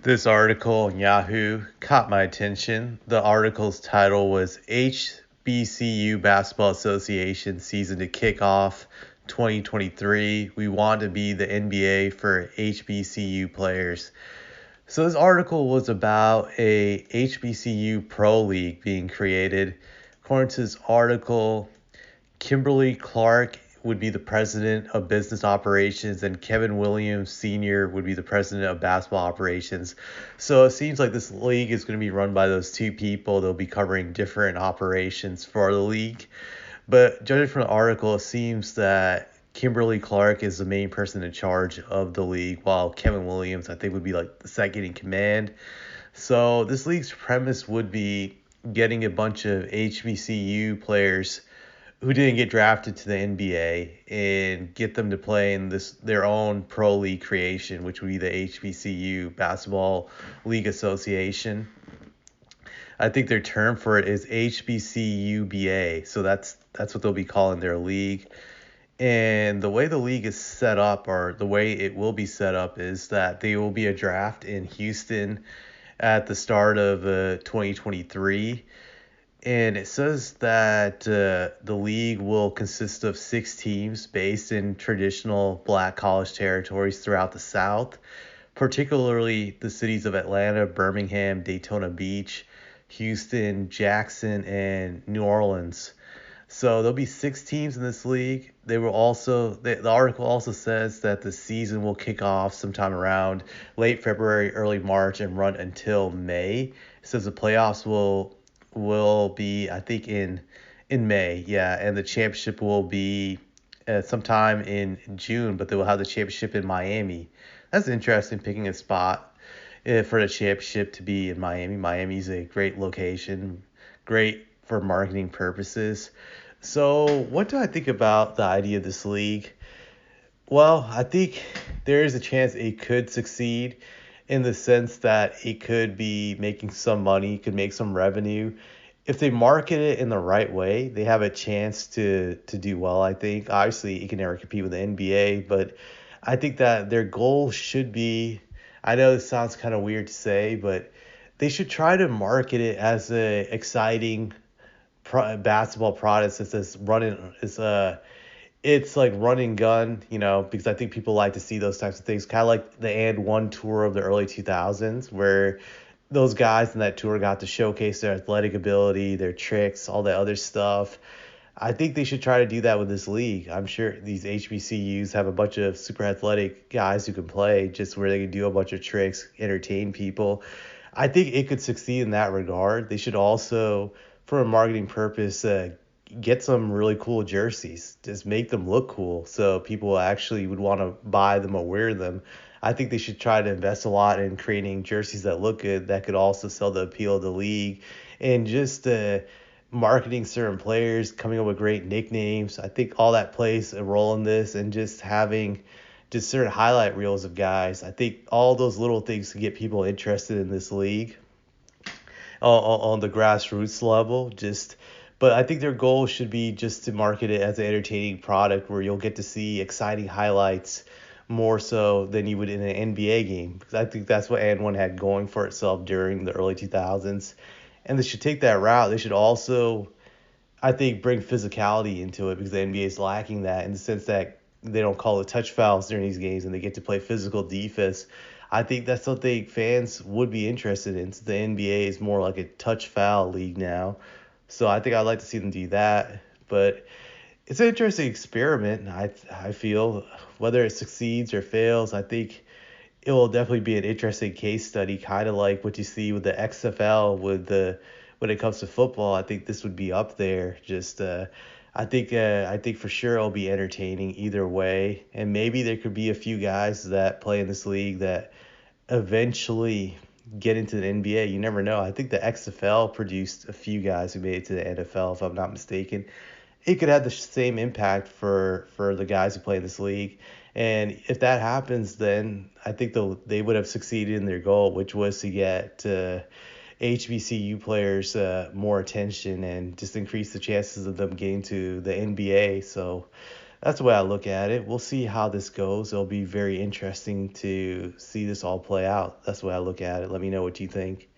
This article on Yahoo caught my attention. The article's title was HBCU Basketball Association season to kick off 2023. We want to be the NBA for HBCU players. So this article was about a HBCU Pro League being created. According to this article, Kimberly Clark would be the president of business operations, and Kevin Williams Sr. would be the president of basketball operations. So it seems like this league is going to be run by those two people. They'll be covering different operations for the league. But judging from the article, it seems that Kimberly Clark is the main person in charge of the league, while Kevin Williams, I think, would be like the second in command. So this league's premise would be getting a bunch of HBCU players who didn't get drafted to the NBA and get them to play in their own pro league creation, which would be the HBCU Basketball League Association. I think their term for it is HBCUBA, so that's what they'll be calling their league. And the way the league is set up, or the way it will be set up, is that there will be a draft in Houston at the start of 2023. And it says that the league will consist of 6 teams based in traditional black college territories throughout the South, particularly the cities of Atlanta, Birmingham, Daytona Beach, Houston, Jackson, and New Orleans. So there'll be 6 teams in this league. They will also, the article also says that the season will kick off sometime around late February, early March, and run until May. It says the playoffs will be, I think, in May, yeah, and the championship will be sometime in June, but they will have the championship in Miami. That's interesting, picking a spot for the championship to be in Miami. Miami's a great location, great for marketing purposes. So what do I think about the idea of this league? Well, I think there is a chance it could succeed in the sense that it could be making some money, could make some revenue. If they market it in the right way, they have a chance to do well, I think. Obviously, it can never compete with the NBA, but I think that their goal should be, I know this sounds kind of weird to say, but they should try to market it as a exciting basketball product that's running, it's like run and gun, because I think people like to see those types of things, kind of like the And One tour of the early 2000s, where those guys in that tour got to showcase their athletic ability, their tricks, all that other stuff. I think they should try to do that with this league. I'm sure these HBCUs have a bunch of super athletic guys who can play, just where they can do a bunch of tricks, entertain people. I think it could succeed in that regard. They should also, for a marketing purpose, get some really cool jerseys. Just make them look cool so people actually would want to buy them or wear them. I think they should try to invest a lot in creating jerseys that look good, that could also sell the appeal of the league, and just marketing certain players, coming up with great nicknames. I think all that plays a role in this, and just having just certain highlight reels of guys. I think all those little things can get people interested in this league on the grassroots level. But I think their goal should be just to market it as an entertaining product where you'll get to see exciting highlights more so than you would in an NBA game. Because I think that's what And One had going for itself during the early 2000s. And they should take that route. They should also, I think, bring physicality into it, because the NBA is lacking that, in the sense that they don't call it touch fouls during these games and they get to play physical defense. I think that's something fans would be interested in. So the NBA is more like a touch foul league now. So I think I'd like to see them do that. But it's an interesting experiment, I feel. Whether it succeeds or fails, I think it will definitely be an interesting case study, kind of like what you see with the XFL when it comes to football. I think this would be up there. I think for sure it'll be entertaining either way, and maybe there could be a few guys that play in this league that eventually get into the NBA. You never know. I think the XFL produced a few guys who made it to the NFL, if I'm not mistaken. It could have the same impact for the guys who play in this league. And if that happens, then I think they would have succeeded in their goal, which was to get HBCU players more attention and just increase the chances of them getting to the NBA. So that's the way I look at it. We'll see how this goes. It'll be very interesting to see this all play out. That's the way I look at it. Let me know what you think.